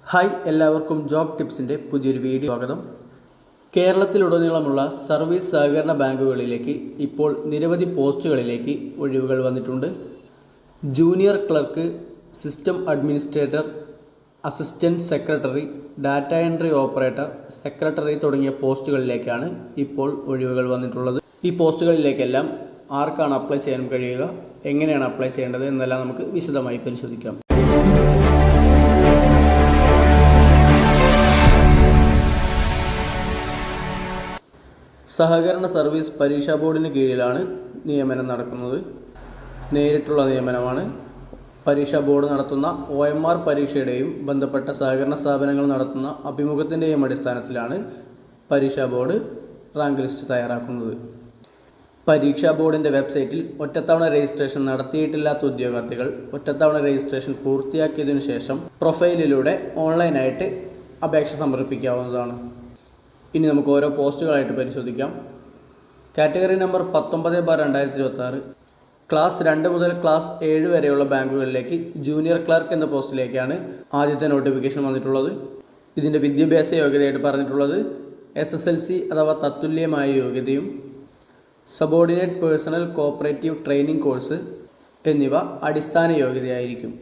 Hi, എല്ലാവർക്കും job ടിപ്സിൻ്റെ പുതിയൊരു video സ്വാഗതം. കേരളത്തിലുടനീളമുള്ള സർവീസ് സഹകരണ ബാങ്കുകളിലേക്ക് ഇപ്പോൾ നിരവധി പോസ്റ്റുകളിലേക്ക് ഒഴിവുകൾ വന്നിട്ടുണ്ട്. Junior clerk, system administrator, assistant secretary, data entry operator, secretary തുടങ്ങിയ പോസ്റ്റുകളിലേക്കാണ് ഇപ്പോൾ ഒഴിവുകൾ വന്നിട്ടുള്ളത്. ഈ പോസ്റ്റുകളിലേക്കെല്ലാം ആർക്കാണ് അപ്ലൈ ചെയ്യാൻ കഴിയുക, എങ്ങനെയാണ് അപ്ലൈ ചെയ്യേണ്ടത് എന്നെല്ലാം നമുക്ക് വിശദമായി പരിശോധിക്കാം. സഹകരണ സർവീസ് പരീക്ഷാ ബോർഡിന് കീഴിലാണ് നിയമനം നടക്കുന്നത്. നേരിട്ടുള്ള നിയമനമാണ്. പരീക്ഷാ ബോർഡ് നടത്തുന്ന OMR പരീക്ഷയുടെയും ബന്ധപ്പെട്ട സഹകരണ സ്ഥാപനങ്ങൾ നടത്തുന്ന അഭിമുഖത്തിൻ്റെയും അടിസ്ഥാനത്തിലാണ് പരീക്ഷാ ബോർഡ് റാങ്ക് ലിസ്റ്റ് തയ്യാറാക്കുന്നത്. പരീക്ഷാ ബോർഡിൻ്റെ വെബ്സൈറ്റിൽ ഒറ്റത്തവണ രജിസ്ട്രേഷൻ നടത്തിയിട്ടില്ലാത്ത ഉദ്യോഗാർത്ഥികൾ ഒറ്റത്തവണ രജിസ്ട്രേഷൻ പൂർത്തിയാക്കിയതിനു ശേഷം പ്രൊഫൈലിലൂടെ ഓൺലൈനായിട്ട് അപേക്ഷ സമർപ്പിക്കാവുന്നതാണ്. ഇനി നമുക്ക് ഓരോ പോസ്റ്റുകളായിട്ട് പരിശോധിക്കാം. കാറ്റഗറി നമ്പർ 19/2026 ക്ലാസ് 2 മുതൽ ക്ലാസ് 7 വരെയുള്ള ബാങ്കുകളിലേക്ക് ജൂനിയർ ക്ലർക്ക് എന്ന പോസ്റ്റിലേക്കാണ് ആദ്യത്തെ നോട്ടിഫിക്കേഷൻ വന്നിട്ടുള്ളത്. ഇതിൻ്റെ വിദ്യാഭ്യാസ യോഗ്യതയായിട്ട് പറഞ്ഞിട്ടുള്ളത് SSLC അഥവാ തത്തുല്യമായ യോഗ്യതയും subordinate personnel cooperative training course എന്നിവ അടിസ്ഥാന യോഗ്യതയായിരിക്കും.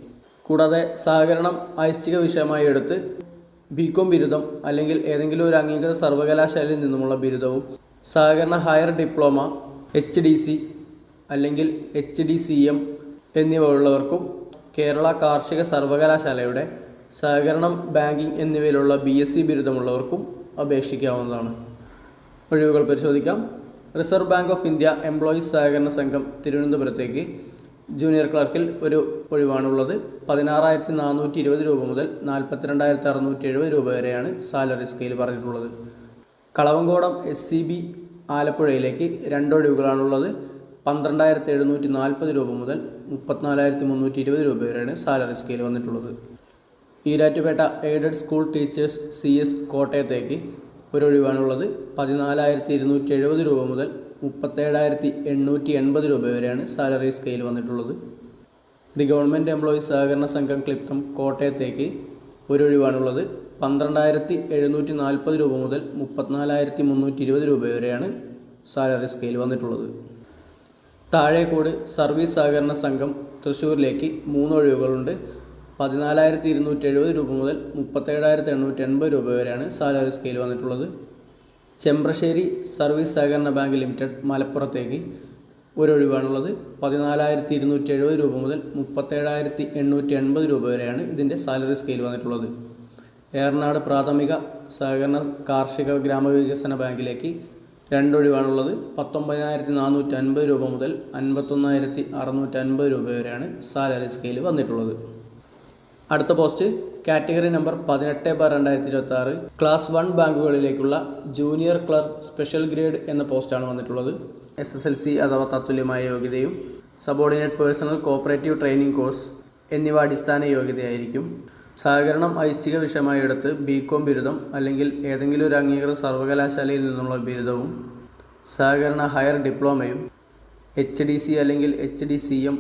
കൂടാതെ സഹകരണം ഐച്ഛിക വിഷയമായി എടുത്ത് BCom ബിരുദം അല്ലെങ്കിൽ ഏതെങ്കിലും ഒരു അംഗീകൃത സർവകലാശാലയിൽ നിന്നുമുള്ള ബിരുദവും സഹകരണ ഹയർ ഡിപ്ലോമ, HDC അല്ലെങ്കിൽ HDCM എന്നിവ ഉള്ളവർക്കും കേരള കാർഷിക സർവകലാശാലയുടെ സഹകരണം ബാങ്കിംഗ് എന്നിവയിലുള്ള BSc ബിരുദമുള്ളവർക്കും അപേക്ഷിക്കാവുന്നതാണ്. ഒഴിവുകൾ പരിശോധിക്കാം. Reserve bank of India employees സഹകരണ സംഘം തിരുവനന്തപുരത്തേക്ക് ജൂനിയർ ക്ലർക്കിൽ ഒരു ഒഴിവാണുള്ളത്. 16,420 രൂപ മുതൽ 42,670 രൂപ വരെയാണ് സാലറി സ്കെയിൽ പറഞ്ഞിട്ടുള്ളത്. കളവങ്കോടം SCB ആലപ്പുഴയിലേക്ക് 2 ഒഴിവുകളാണുള്ളത്. 12,740 രൂപ മുതൽ 34,320 രൂപ വരെയാണ് സാലറി സ്കെയിൽ വന്നിട്ടുള്ളത്. Erattupetta aided school teachers CS കോട്ടയത്തേക്ക് ഒരു ഒഴിവാണുള്ളത്. 14,270 രൂപ മുതൽ 37,880 രൂപ വരെയാണ് സാലറി സ്കെയിൽ വന്നിട്ടുള്ളത്. ദി ഗവൺമെൻറ് എംപ്ലോയീസ് സഹകരണ സംഘം ക്ലിപ്റ്റം കോട്ടയത്തേക്ക് ഒരു ഒഴിവാണുള്ളത്. 12,740 രൂപ മുതൽ 34,320 രൂപ വരെയാണ് സാലറി സ്കെയിൽ വന്നിട്ടുള്ളത്. താഴേക്കോട് സർവീസ് സഹകരണ സംഘം തൃശ്ശൂരിലേക്ക് 3 ഒഴിവുകളുണ്ട്. 14,270 രൂപ മുതൽ 37,880 രൂപ വരെയാണ് സാലറി സ്കെയിൽ വന്നിട്ടുള്ളത്. ചെമ്പ്രശ്ശേരി സർവീസ് സഹകരണ ബാങ്ക് ലിമിറ്റഡ് മലപ്പുറത്തേക്ക് ഒരു ഒഴിവാണുള്ളത്. 14,270 രൂപ മുതൽ 37,880 രൂപ വരെയാണ് ഇതിൻ്റെ സാലറി സ്കെയിൽ വന്നിട്ടുള്ളത്. ഏറനാട് പ്രാഥമിക സഹകരണ കാർഷിക ഗ്രാമവികസന ബാങ്കിലേക്ക് 2 ഒഴിവാണുള്ളത്. 19,450 രൂപ മുതൽ 51,650 രൂപ വരെയാണ് സാലറി സ്കെയിൽ വന്നിട്ടുള്ളത്. അടുത്ത പോസ്റ്റ് കാറ്റഗറി നമ്പർ 18/2026 ക്ലാസ് 1 ബാങ്കുകളിലേക്കുള്ള ജൂനിയർ ക്ലർക്ക് സ്പെഷ്യൽ ഗ്രേഡ് എന്ന പോസ്റ്റാണ് വന്നിട്ടുള്ളത്. SSLC അഥവാ തത്തുല്യമായ യോഗ്യതയും subordinate personnel cooperative training course എന്നിവ അടിസ്ഥാന യോഗ്യതയായിരിക്കും. സഹകരണം ഐച്ഛിക വിഷയമായി എടുത്ത് BCom ബിരുദം അല്ലെങ്കിൽ ഏതെങ്കിലും ഒരു അംഗീകൃത സർവകലാശാലയിൽ നിന്നുള്ള ബിരുദവും സഹകരണ ഹയർ ഡിപ്ലോമയും HDC അല്ലെങ്കിൽ HDCM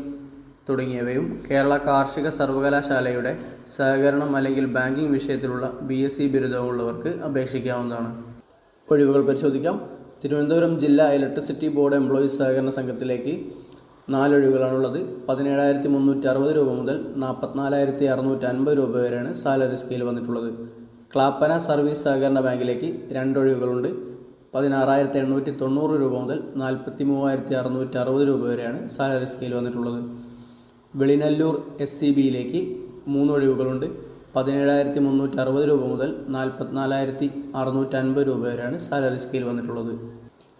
തുടങ്ങിയവയും കേരള കാർഷിക സർവകലാശാലയുടെ സഹകരണം അല്ലെങ്കിൽ ബാങ്കിംഗ് വിഷയത്തിലുള്ള BSc ബിരുദമുള്ളവർക്ക് അപേക്ഷിക്കാവുന്നതാണ്. ഒഴിവുകൾ പരിശോധിക്കാം. തിരുവനന്തപുരം ജില്ലാ ഇലക്ട്രിസിറ്റി ബോർഡ് എംപ്ലോയീസ് സഹകരണ സംഘത്തിലേക്ക് 4 ഒഴിവുകളാണുള്ളത്. 17,360 രൂപ മുതൽ 44,650 രൂപ വരെയാണ് സാലറി സ്കെയിൽ വന്നിട്ടുള്ളത്. ക്ലാപ്പന സർവീസ് സഹകരണ ബാങ്കിലേക്ക് 2 ഒഴിവുകളുണ്ട്. 16,890 രൂപ മുതൽ 43,660 രൂപ വരെയാണ് സാലറി സ്കെയിൽ വന്നിട്ടുള്ളത്. വെളിനല്ലൂർ SCBയിലേക്ക് 3 ഒഴിവുകളുണ്ട്. 17,360 രൂപ മുതൽ 44,650 രൂപ വരെയാണ് സാലറി സ്കെയിൽ വന്നിട്ടുള്ളത്.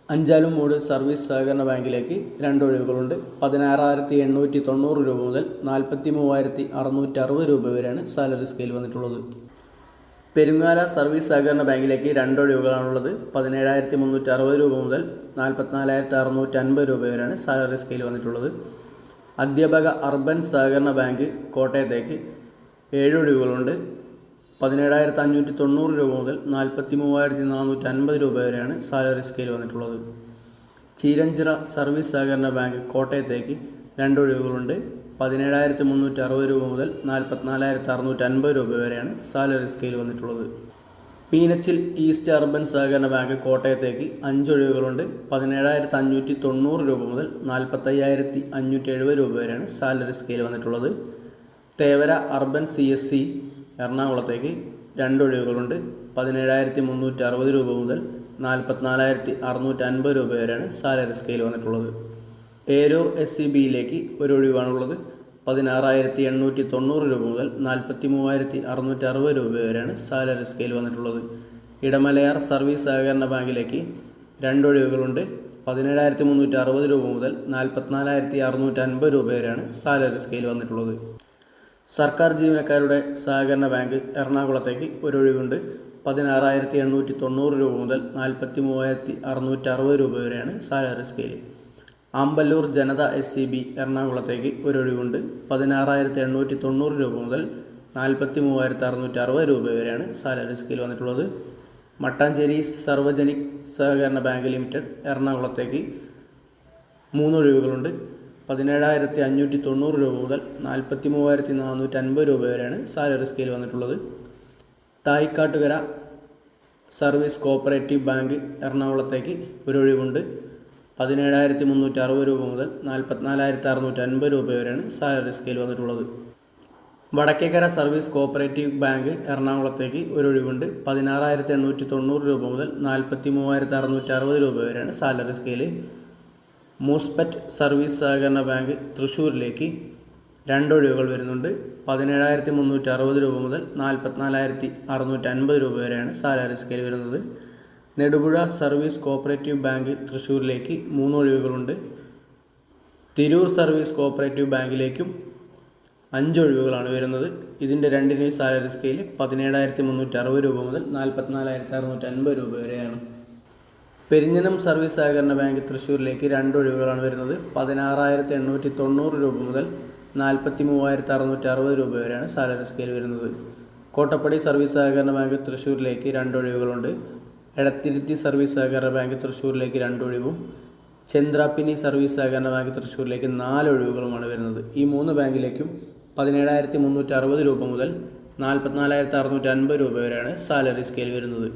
അഞ്ചാലുംമൂട് സർവീസ് സഹകരണ ബാങ്കിലേക്ക് 2 ഒഴിവുകളുണ്ട്. 16,890 രൂപ മുതൽ 43,660 രൂപ വരെയാണ് സാലറി സ്കെയിൽ വന്നിട്ടുള്ളത്. പെരുങ്ങാല സർവീസ് സഹകരണ ബാങ്കിലേക്ക് 2 ഒഴിവുകളാണുള്ളത്. 17,360 രൂപ മുതൽ 44,650 രൂപ വരെയാണ് സാലറി സ്കെയിൽ വന്നിട്ടുള്ളത്. അധ്യാപക അർബൻ സഹകരണ ബാങ്ക് കോട്ടയത്തേക്ക് 7 ഒഴിവുകളുണ്ട്. 17,590 രൂപ മുതൽ 43,450 രൂപ വരെയാണ് സാലറി സ്കെയിൽ വന്നിട്ടുള്ളത്. ചീരഞ്ചിറ സർവീസ് സഹകരണ ബാങ്ക് കോട്ടയത്തേക്ക് 2 ഒഴിവുകളുണ്ട്. 17,360 രൂപ മുതൽ 44,650 രൂപ വരെയാണ് സാലറി സ്കെയിൽ വന്നിട്ടുള്ളത്. മീനച്ചിൽ ഈസ്റ്റ് അർബൻ സഹകരണ ബാങ്ക് കോട്ടയത്തേക്ക് 5 ഒഴിവുകളുണ്ട്. 17,590 രൂപ മുതൽ 45,570 രൂപ വരെയാണ് സാലറി സ്കെയിൽ വന്നിട്ടുള്ളത്. തേവര അർബൻ CSC എറണാകുളത്തേക്ക് 2 ഒഴിവുകളുണ്ട്. 17,360 രൂപ മുതൽ 44,650 രൂപ വരെയാണ് സാലറി സ്കെയിൽ വന്നിട്ടുള്ളത്. ഏരൂർ SCBയിലേക്ക് ഒരു ഒഴിവാണുള്ളത്. 16,890 രൂപ മുതൽ 43,660 രൂപ വരെയാണ് സാലറി സ്കെയിൽ വന്നിട്ടുള്ളത്. ഇടമലയാർ സർവീസ് സഹകരണ ബാങ്കിലേക്ക് 2 ഒഴിവുകളുണ്ട്. 17,360 രൂപ മുതൽ 44,650 രൂപ വരെയാണ് സാലറി സ്കെയിൽ വന്നിട്ടുള്ളത്. സർക്കാർ ജീവനക്കാരുടെ സഹകരണ ബാങ്ക് എറണാകുളത്തേക്ക് ഒരു ഒഴിവുണ്ട്. 16,890 രൂപ മുതൽ 43,660 രൂപ വരെയാണ് സാലറി സ്കെയിൽ. ആമ്പല്ലൂർ ജനത SCB എറണാകുളത്തേക്ക് ഒരു ഒഴിവുണ്ട്. 16,890 രൂപ മുതൽ 43,660 രൂപ വരെയാണ് സാലറി സ്കെയിൽ വന്നിട്ടുള്ളത്. മട്ടാഞ്ചേരി സർവജനിക് സഹകരണ ബാങ്ക് ലിമിറ്റഡ് എറണാകുളത്തേക്ക് 3 ഒഴിവുകളുണ്ട്. 17,590 രൂപ മുതൽ 43,450 രൂപ വരെയാണ് സാലറി സ്കെയിൽ വന്നിട്ടുള്ളത്. തായിക്കാട്ടുകര സർവീസ് കോപ്പറേറ്റീവ് ബാങ്ക് എറണാകുളത്തേക്ക് ഒരു ഒഴിവുണ്ട്. 17,360 രൂപ മുതൽ 44,650 രൂപ വരെയാണ് സാലറി സ്കെയിൽ വന്നിട്ടുള്ളത്. വടക്കേക്കര സർവീസ് കോപ്പറേറ്റീവ് ബാങ്ക് എറണാകുളത്തേക്ക് ഒരു ഒഴിവുണ്ട്. 16,890 രൂപ മുതൽ 43,660 രൂപ വരെയാണ് സാലറി സ്കെയിൽ. മൂസ്പെറ്റ് സർവീസ് സഹകരണ ബാങ്ക് തൃശ്ശൂരിലേക്ക് 2 ഒഴിവുകൾ വരുന്നുണ്ട്. 17,360 രൂപ മുതൽ 44,650 രൂപ വരെയാണ് സാലറി സ്കെയിൽ വരുന്നത്. നെടുപുഴ സർവീസ് കോപ്പറേറ്റീവ് ബാങ്ക് തൃശ്ശൂരിലേക്ക് 3 ഒഴിവുകളുണ്ട്. തിരൂർ സർവീസ് കോപ്പറേറ്റീവ് ബാങ്കിലേക്കും 5 ഒഴിവുകളാണ് വരുന്നത്. ഇതിൻ്റെ രണ്ടിനെയും സാലറി സ്കെയിൽ 17,360 രൂപ മുതൽ 44,650 രൂപ വരെയാണ്. പെരിഞ്ഞനം സർവീസ് സഹകരണ ബാങ്ക് തൃശ്ശൂരിലേക്ക് 2 ഒഴിവുകളാണ് വരുന്നത്. 16,890 രൂപ മുതൽ 43,660 രൂപ വരെയാണ് സാലറി സ്കെയിൽ വരുന്നത്. കോട്ടപ്പടി സർവീസ് സഹകരണ ബാങ്ക് തൃശ്ശൂരിലേക്ക് 2 ഒഴിവുകളുണ്ട്. എടത്തിരുത്തി സർവീസ് സഹകരണ ബാങ്ക് തൃശ്ശൂരിലേക്ക് 2 ഒഴിവും ചന്ദ്രാപ്പിനി സർവീസ് സഹകരണ ബാങ്ക് തൃശ്ശൂരിലേക്ക് 4 ഒഴിവുകളുമാണ് വരുന്നത്. ഈ 3 ബാങ്കിലേക്കും 17,360 രൂപ മുതൽ 44,650 രൂപ വരെയാണ് സാലറി സ്കെയിൽ വരുന്നത്.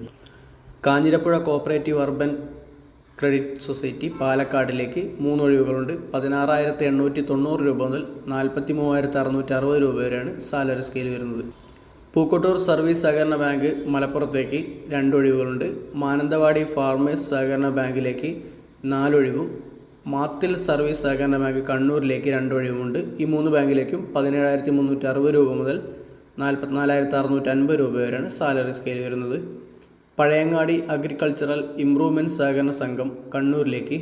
Kanjirappuzha cooperative urban credit society പാലക്കാടിലേക്ക് 3 ഒഴിവുകളുണ്ട്. 16,890 രൂപ മുതൽ 43,660 രൂപ വരെയാണ് സാലറി സ്കെയിൽ വരുന്നത്. പൂക്കോട്ടൂർ സർവീസ് സഹകരണ ബാങ്ക് മലപ്പുറത്തേക്ക് 2 ഒഴിവുകളുണ്ട്. മാനന്തവാടി ഫാർമേഴ്സ് സഹകരണ ബാങ്കിലേക്ക് 4 ഒഴിവും മാത്തിൽ സർവീസ് സഹകരണ ബാങ്ക് കണ്ണൂരിലേക്ക് 2 ഒഴിവുമുണ്ട്. ഈ 3 ബാങ്കിലേക്കും 17,360 രൂപ മുതൽ 44,650 രൂപ വരെയാണ് സാലറി സ്കെയിൽ വരുന്നത്. പഴയങ്ങാടി അഗ്രികൾച്ചറൽ ഇംപ്രൂവ്മെൻറ്റ് സഹകരണ സംഘം കണ്ണൂരിലേക്ക്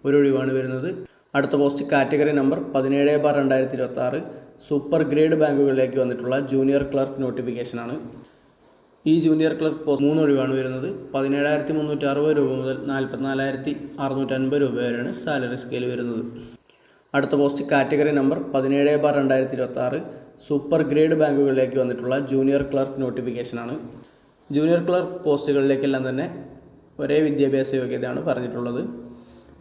1 ഒഴിവാണ് വരുന്നത്. അടുത്ത post category number 17/2026 super grade ബാങ്കുകളിലേക്ക് വന്നിട്ടുള്ള ജൂനിയർ ക്ലർക്ക് നോട്ടിഫിക്കേഷനാണ്. ഈ ജൂനിയർ ക്ലർക്ക് പോസ്റ്റ് 3 ഒഴിവാണ് വരുന്നത്. 17,360 രൂപ മുതൽ 44,650 രൂപ വരെയാണ് സാലറി സ്കെയിൽ വരുന്നത്. അടുത്ത post category number 17/2026 super grade ബാങ്കുകളിലേക്ക് വന്നിട്ടുള്ള ജൂനിയർ ക്ലർക്ക് നോട്ടിഫിക്കേഷനാണ്. ജൂനിയർ ക്ലർക്ക് പോസ്റ്റുകളിലേക്കെല്ലാം തന്നെ ഒരേ വിദ്യാഭ്യാസ യോഗ്യതയാണ് പറഞ്ഞിട്ടുള്ളത്.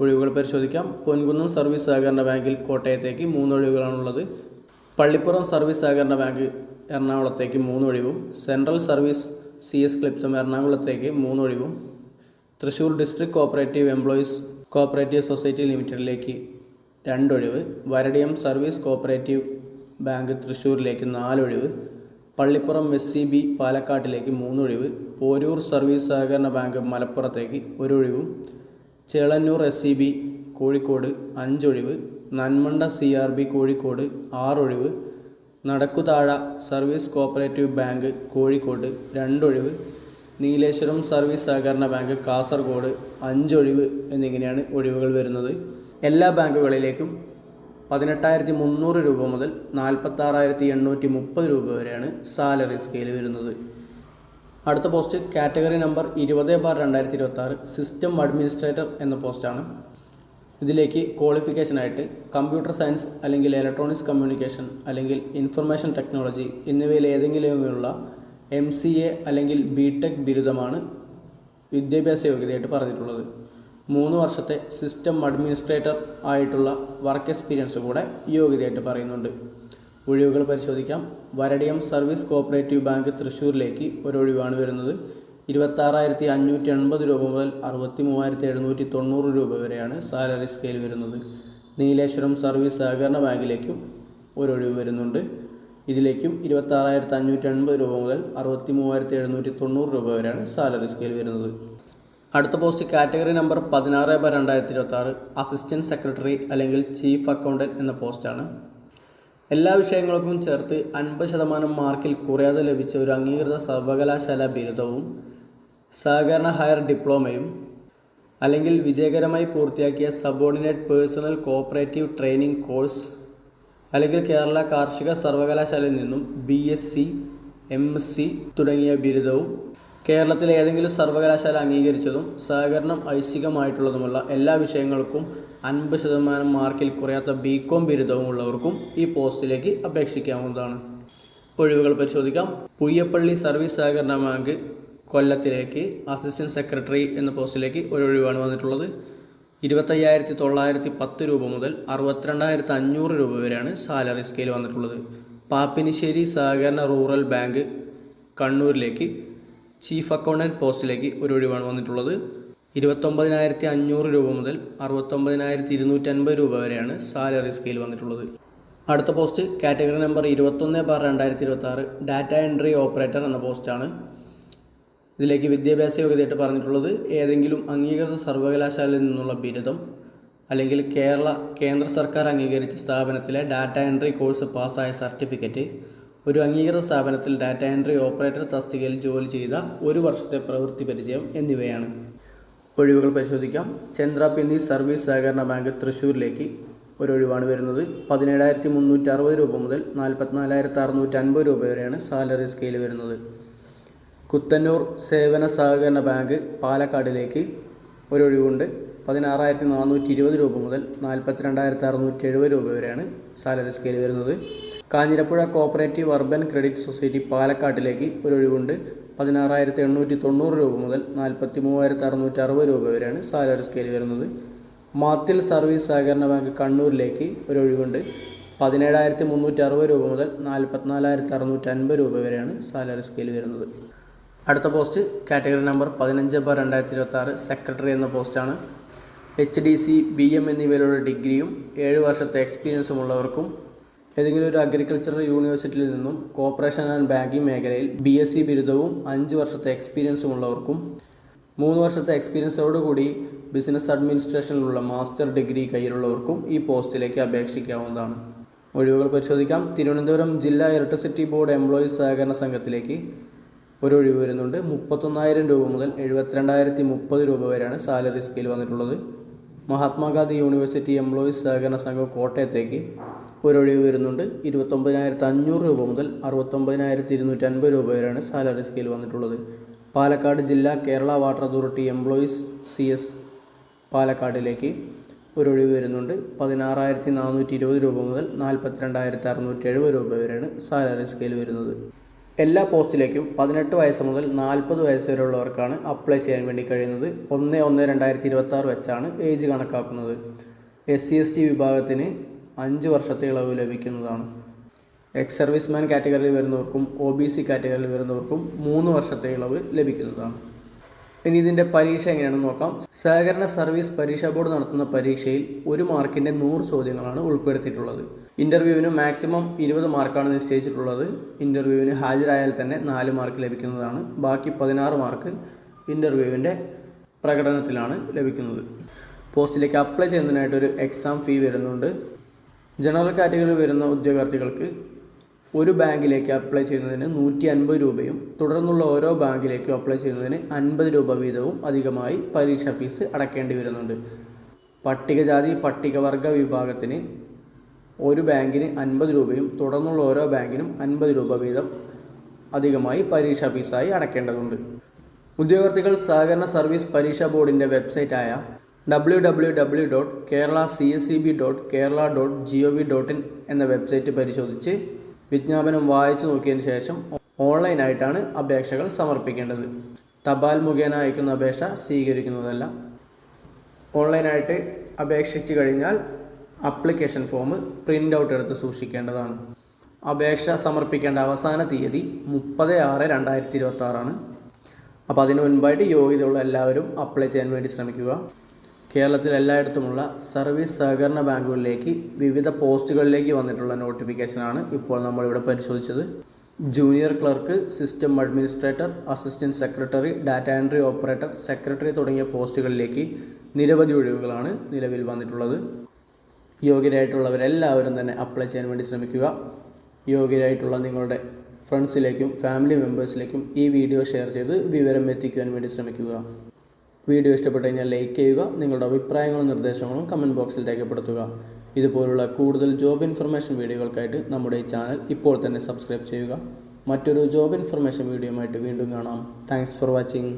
ഒഴിവുകൾ പരിശോധിക്കാം. പൊൻകുന്നം സർവീസ് സഹകരണ ബാങ്കിൽ കോട്ടയത്തേക്ക് 3 ഒഴിവുകളാണുള്ളത്. പള്ളിപ്പുറം സർവീസ് സഹകരണ ബാങ്ക് എറണാകുളത്തേക്ക് 3 ഒഴിവും സെൻട്രൽ സർവീസ് CS ക്ലിപ്തം എറണാകുളത്തേക്ക് 3 ഒഴിവും Thrissur district cooperative employees cooperative society ലിമിറ്റഡിലേക്ക് 2 ഒഴിവ്, വരടിയം സർവീസ് കോപ്പറേറ്റീവ് ബാങ്ക് തൃശ്ശൂരിലേക്ക് 4 ഒഴിവ്, പള്ളിപ്പുറം SCB പാലക്കാട്ടിലേക്ക് 3 ഒഴിവ്, പോരൂർ സർവീസ് സഹകരണ ബാങ്ക് മലപ്പുറത്തേക്ക് 1 ഒഴിവും ചേളന്നൂർ SCB കോഴിക്കോട് 5 ഒഴിവ്, നന്മണ്ട CRB കോഴിക്കോട് 6 ഒഴിവ്, Nadakkuthazha service cooperative bank Kozhikode 2 ഒഴിവ്, നീലേശ്വരം സർവീസ് സഹകരണ ബാങ്ക് കാസർഗോഡ് 5 ഒഴിവ് എന്നിങ്ങനെയാണ് ഒഴിവുകൾ വരുന്നത്. എല്ലാ ബാങ്കുകളിലേക്കും 18,300 രൂപ മുതൽ 46,830 രൂപ വരെയാണ് സാലറി സ്കെയിൽ വരുന്നത്. അടുത്ത post category number 20/2026 system administrator എന്ന പോസ്റ്റാണ്. ഇതിലേക്ക് ക്വാളിഫിക്കേഷനായിട്ട് കമ്പ്യൂട്ടർ സയൻസ് അല്ലെങ്കിൽ ഇലക്ട്രോണിക്സ് കമ്മ്യൂണിക്കേഷൻ അല്ലെങ്കിൽ ഇൻഫർമേഷൻ ടെക്നോളജി എന്നിവയിൽ ഏതെങ്കിലുമുള്ള MCA അല്ലെങ്കിൽ BTech ബിരുദമാണ് വിദ്യാഭ്യാസ യോഗ്യതയായിട്ട് പറഞ്ഞിട്ടുള്ളത്. 3 വർഷത്തെ സിസ്റ്റം അഡ്മിനിസ്ട്രേറ്റർ ആയിട്ടുള്ള വർക്ക് എക്സ്പീരിയൻസ് കൂടെ യോഗ്യതയായിട്ട് പറയുന്നുണ്ട്. ഒഴിവുകൾ പരിശോധിക്കാം. വരടിയം സർവീസ് കോഓപ്പറേറ്റീവ് ബാങ്ക് തൃശ്ശൂരിലേക്ക് ഒരൊഴിവാണ് വരുന്നത്. 26,580 രൂപ മുതൽ 63,790 രൂപ വരെയാണ് സാലറി സ്കെയിൽ വരുന്നത്. നീലേശ്വരം സർവീസ് സഹകരണ ബാങ്കിലേക്കും ഒരൊഴിവ് വരുന്നുണ്ട്. ഇതിലേക്കും 26,580 രൂപ മുതൽ 63,790 രൂപ വരെയാണ് സാലറി സ്കെയിൽ വരുന്നത്. അടുത്ത post category number 16/2026 assistant secretary അല്ലെങ്കിൽ ചീഫ് അക്കൗണ്ടൻറ്റ് എന്ന പോസ്റ്റാണ്. എല്ലാ വിഷയങ്ങൾക്കും ചേർത്ത് 50% മാർക്കിൽ കുറയാതെ ലഭിച്ച ഒരു അംഗീകൃത സർവകലാശാല ബിരുദവും സഹകരണ ഹയർ ഡിപ്ലോമയും അല്ലെങ്കിൽ വിജയകരമായി പൂർത്തിയാക്കിയ subordinate personal cooperative training course അല്ലെങ്കിൽ കേരള കാർഷിക സർവകലാശാലയിൽ നിന്നും BSc, MSc തുടങ്ങിയ ബിരുദവും കേരളത്തിലെ ഏതെങ്കിലും സർവകലാശാല അംഗീകരിച്ചതും സഹകരണം ഐച്ഛികമായിട്ടുള്ളതുമുള്ള എല്ലാ വിഷയങ്ങൾക്കും 50% മാർക്കിൽ കുറയാത്ത BCom ബിരുദവും ഉള്ളവർക്കും ഈ പോസ്റ്റിലേക്ക് അപേക്ഷിക്കാവുന്നതാണ്. ഒഴിവുകൾ പരിശോധിക്കാം. പുയ്യപ്പള്ളി സർവീസ് സഹകരണ ബാങ്ക് കൊല്ലത്തിലേക്ക് അസിസ്റ്റൻറ്റ് സെക്രട്ടറി എന്ന പോസ്റ്റിലേക്ക് ഒരൊഴിവാണ് വന്നിട്ടുള്ളത്. 25,910 രൂപ മുതൽ 62,500 രൂപ വരെയാണ് സാലറി സ്കെയിൽ വന്നിട്ടുള്ളത്. പാപ്പിനിശ്ശേരി സഹകരണ റൂറൽ ബാങ്ക് കണ്ണൂരിലേക്ക് ചീഫ് അക്കൗണ്ടൻറ്റ് പോസ്റ്റിലേക്ക് ഒരൊഴിവാണ് വന്നിട്ടുള്ളത്. 29,500 രൂപ മുതൽ 69,250 രൂപ വരെയാണ് സാലറി സ്കെയിൽ വന്നിട്ടുള്ളത്. അടുത്ത post category number 21/2026 data entry operator എന്ന പോസ്റ്റാണ്. ഇതിലേക്ക് വിദ്യാഭ്യാസ യോഗ്യതയായിട്ട് പറഞ്ഞിട്ടുള്ളത് ഏതെങ്കിലും അംഗീകൃത സർവകലാശാലയിൽ നിന്നുള്ള ബിരുദം അല്ലെങ്കിൽ കേന്ദ്ര സർക്കാർ അംഗീകരിച്ച സ്ഥാപനത്തിലെ ഡാറ്റ എൻട്രി കോഴ്സ് പാസ്സായ സർട്ടിഫിക്കറ്റ്, ഒരു അംഗീകൃത സ്ഥാപനത്തിൽ ഡാറ്റ എൻട്രി ഓപ്പറേറ്റർ തസ്തികയിൽ ജോലി ചെയ്ത 1 വർഷത്തെ പ്രവൃത്തി പരിചയം എന്നിവയാണ്. ഒഴിവുകൾ പരിശോധിക്കാം. ചന്ദ്രാപിന്നി സർവീസ് സഹകരണ ബാങ്ക് തൃശ്ശൂരിലേക്ക് ഒരൊഴിവാണ് വരുന്നത്. 17,360 രൂപ മുതൽ 44,650 രൂപ വരെയാണ് സാലറി സ്കെയിൽ വരുന്നത്. കുത്തന്നൂർ സേവന സഹകരണ ബാങ്ക് പാലക്കാടിലേക്ക് ഒരൊഴിവുണ്ട്. 16,420 രൂപ മുതൽ 42,670 രൂപ വരെയാണ് സാലറി സ്കെയിൽ വരുന്നത്. Kanjirappuzha cooperative urban credit society പാലക്കാട്ടിലേക്ക് ഒരൊഴിവുണ്ട്. 16,890 രൂപ മുതൽ 43,660 രൂപ വരെയാണ് സാലറി സ്കെയിൽ വരുന്നത്. മാത്തിൽ സർവീസ് സഹകരണ ബാങ്ക് കണ്ണൂരിലേക്ക് ഒരൊഴിവുണ്ട്. 17,360 രൂപ മുതൽ 44,650 രൂപ വരെയാണ് സാലറി സ്കെയിൽ വരുന്നത്. അടുത്ത പോസ്റ്റ് കാറ്റഗറി നമ്പർ 15/2026 സെക്രട്ടറി എന്ന പോസ്റ്റാണ്. HDC, BM എന്നിവയിലുള്ള ഡിഗ്രിയും 7 വർഷത്തെ എക്സ്പീരിയൻസും ഉള്ളവർക്കും ഏതെങ്കിലും ഒരു അഗ്രികൾച്ചറൽ യൂണിവേഴ്സിറ്റിയിൽ നിന്നും കോർപ്പറേഷൻ ആൻഡ് ബാങ്കിങ് മേഖലയിൽ BSc ബിരുദവും 5 വർഷത്തെ എക്സ്പീരിയൻസും ഉള്ളവർക്കും 3 വർഷത്തെ എക്സ്പീരിയൻസോടുകൂടി ബിസിനസ് അഡ്മിനിസ്ട്രേഷനിലുള്ള മാസ്റ്റർ ഡിഗ്രി കയ്യിലുള്ളവർക്കും ഈ പോസ്റ്റിലേക്ക് അപേക്ഷിക്കാവുന്നതാണ്. ഒഴിവുകൾ പരിശോധിക്കാം. തിരുവനന്തപുരം ജില്ലാ ഇലക്ട്രിസിറ്റി ബോർഡ് എംപ്ലോയീസ് സഹകരണ സംഘത്തിലേക്ക് ഒരൊഴിവ് വരുന്നുണ്ട്. 31,000 രൂപ മുതൽ 72,030 രൂപ വരെയാണ് സാലറി സ്കെയിൽ വന്നിട്ടുള്ളത്. മഹാത്മാഗാന്ധി യൂണിവേഴ്സിറ്റി എംപ്ലോയീസ് സഹകരണ സംഘം കോട്ടയത്തേക്ക് ഒരൊഴിവ് വരുന്നുണ്ട്. 29,500 രൂപ മുതൽ 69,250 രൂപ വരെയാണ് സാലറി സ്കെയിൽ വന്നിട്ടുള്ളത്. പാലക്കാട് ജില്ലാ Kerala water authority employees CS പാലക്കാടിലേക്ക് ഒരൊഴിവ് വരുന്നുണ്ട്. 16,420 രൂപ മുതൽ 42,670 രൂപ വരെയാണ് സാലറി സ്കെയിൽ വരുന്നത്. എല്ലാ പോസ്റ്റിലേക്കും 18 വയസ്സ് മുതൽ 40 വയസ്സ് വരെയുള്ളവർക്കാണ് അപ്ലൈ ചെയ്യാൻ വേണ്ടി കഴിയുന്നത്. 1/1/2026 വെച്ചാണ് ഏജ് കണക്കാക്കുന്നത്. SC/ST വിഭാഗത്തിന് 5 വർഷത്തെ ഇളവ് ലഭിക്കുന്നതാണ്. എക്സ് സർവീസ്മാൻ കാറ്റഗറിയിൽ വരുന്നവർക്കും OBC കാറ്റഗറിയിൽ വരുന്നവർക്കും 3 വർഷത്തെ ഇളവ് ലഭിക്കുന്നതാണ്. ഇനി ഇതിൻ്റെ പരീക്ഷ എങ്ങനെയാണെന്ന് നോക്കാം. സഹകരണ സർവീസ് പരീക്ഷാ ബോർഡ് നടത്തുന്ന പരീക്ഷയിൽ 1 മാർക്കിൻ്റെ 100 ചോദ്യങ്ങളാണ് ഉൾപ്പെടുത്തിയിട്ടുള്ളത്. ഇൻ്റർവ്യൂവിന് മാക്സിമം 20 മാർക്കാണ് നിശ്ചയിച്ചിട്ടുള്ളത്. ഇൻ്റർവ്യൂവിന് ഹാജരായാൽ തന്നെ 4 മാർക്ക് ലഭിക്കുന്നതാണ്. ബാക്കി 16 മാർക്ക് ഇൻ്റർവ്യൂവിൻ്റെ പ്രകടനത്തിലാണ് ലഭിക്കുന്നത്. പോസ്റ്റിലേക്ക് അപ്ലൈ ചെയ്യുന്നതിനായിട്ടൊരു എക്സാം ഫീ വരുന്നുണ്ട്. ജനറൽ കാറ്റഗറിയിൽ വരുന്ന ഉദ്യോഗാർത്ഥികൾക്ക് ഒരു ബാങ്കിലേക്ക് അപ്ലൈ ചെയ്യുന്നതിന് 150 രൂപയും തുടർന്നുള്ള ഓരോ ബാങ്കിലേക്കും അപ്ലൈ ചെയ്യുന്നതിന് 50 രൂപ വീതവും അധികമായി പരീക്ഷാ ഫീസ് അടയ്ക്കേണ്ടി വരുന്നുണ്ട്. പട്ടികജാതി പട്ടികവർഗ വിഭാഗത്തിന് ഒരു ബാങ്കിന് 50 രൂപയും തുടർന്നുള്ള ഓരോ ബാങ്കിനും 50 രൂപ വീതം അധികമായി പരീക്ഷാ ഫീസായി അടയ്ക്കേണ്ടതുണ്ട്. ഉദ്യോഗാർത്ഥികൾ സഹകരണ സർവീസ് പരീക്ഷാ ബോർഡിൻ്റെ വെബ്സൈറ്റായ www.keralacseb.kerala.gov.in എന്ന വെബ്സൈറ്റ് പരിശോധിച്ച് വിജ്ഞാപനം വായിച്ചു നോക്കിയതിന് ശേഷം ഓൺലൈനായിട്ടാണ് അപേക്ഷകൾ സമർപ്പിക്കേണ്ടത്. തപാൽ മുഖേന അയക്കുന്ന അപേക്ഷ സ്വീകരിക്കുന്നതല്ല. ഓൺലൈനായിട്ട് അപേക്ഷിച്ച് കഴിഞ്ഞാൽ ആപ്ലിക്കേഷൻ ഫോം പ്രിൻ്റ് ഔട്ട് എടുത്ത് സൂക്ഷിക്കേണ്ടതാണ്. അപേക്ഷ സമർപ്പിക്കേണ്ട അവസാന തീയതി 30/6/2026 അപ്പോൾ അതിന് മുൻപായിട്ട് യോഗ്യതയുള്ള എല്ലാവരും അപ്ലൈ ചെയ്യാൻ വേണ്ടി ശ്രമിക്കുക. കേരളത്തിൽ എല്ലായിടത്തുമുള്ള സർവീസ് സഹകരണ ബാങ്കുകളിലേക്ക് വിവിധ പോസ്റ്റുകളിലേക്ക് വന്നിട്ടുള്ള നോട്ടിഫിക്കേഷനാണ് ഇപ്പോൾ നമ്മളിവിടെ പരിശോധിച്ചത്. Junior clerk, system administrator, assistant secretary, data entry operator, secretary തുടങ്ങിയ പോസ്റ്റുകളിലേക്ക് നിരവധി ഒഴിവുകളാണ് നിലവിൽ വന്നിട്ടുള്ളത്. യോഗ്യരായിട്ടുള്ളവരെല്ലാവരും തന്നെ അപ്ലൈ ചെയ്യാൻ വേണ്ടി ശ്രമിക്കുക. യോഗ്യരായിട്ടുള്ള നിങ്ങളുടെ ഫ്രണ്ട്സിലേക്കും ഫാമിലി മെമ്പേഴ്സിലേക്കും ഈ വീഡിയോ ഷെയർ ചെയ്ത് വിവരം എത്തിക്കുവാൻ വേണ്ടി ശ്രമിക്കുക. വീഡിയോ ഇഷ്ടപ്പെട്ടു കഴിഞ്ഞാൽ ലൈക്ക് ചെയ്യുക. നിങ്ങളുടെ അഭിപ്രായങ്ങളും നിർദ്ദേശങ്ങളും കമൻറ്റ് ബോക്സിൽ രേഖപ്പെടുത്തുക. ഇതുപോലുള്ള കൂടുതൽ ജോബ് ഇൻഫർമേഷൻ വീഡിയോകൾക്കായിട്ട് നമ്മുടെ ഈ ചാനൽ ഇപ്പോൾ തന്നെ സബ്സ്ക്രൈബ് ചെയ്യുക. മറ്റൊരു ജോബ് ഇൻഫർമേഷൻ വീഡിയോയുമായിട്ട് വീണ്ടും കാണാം. Thanks for watching.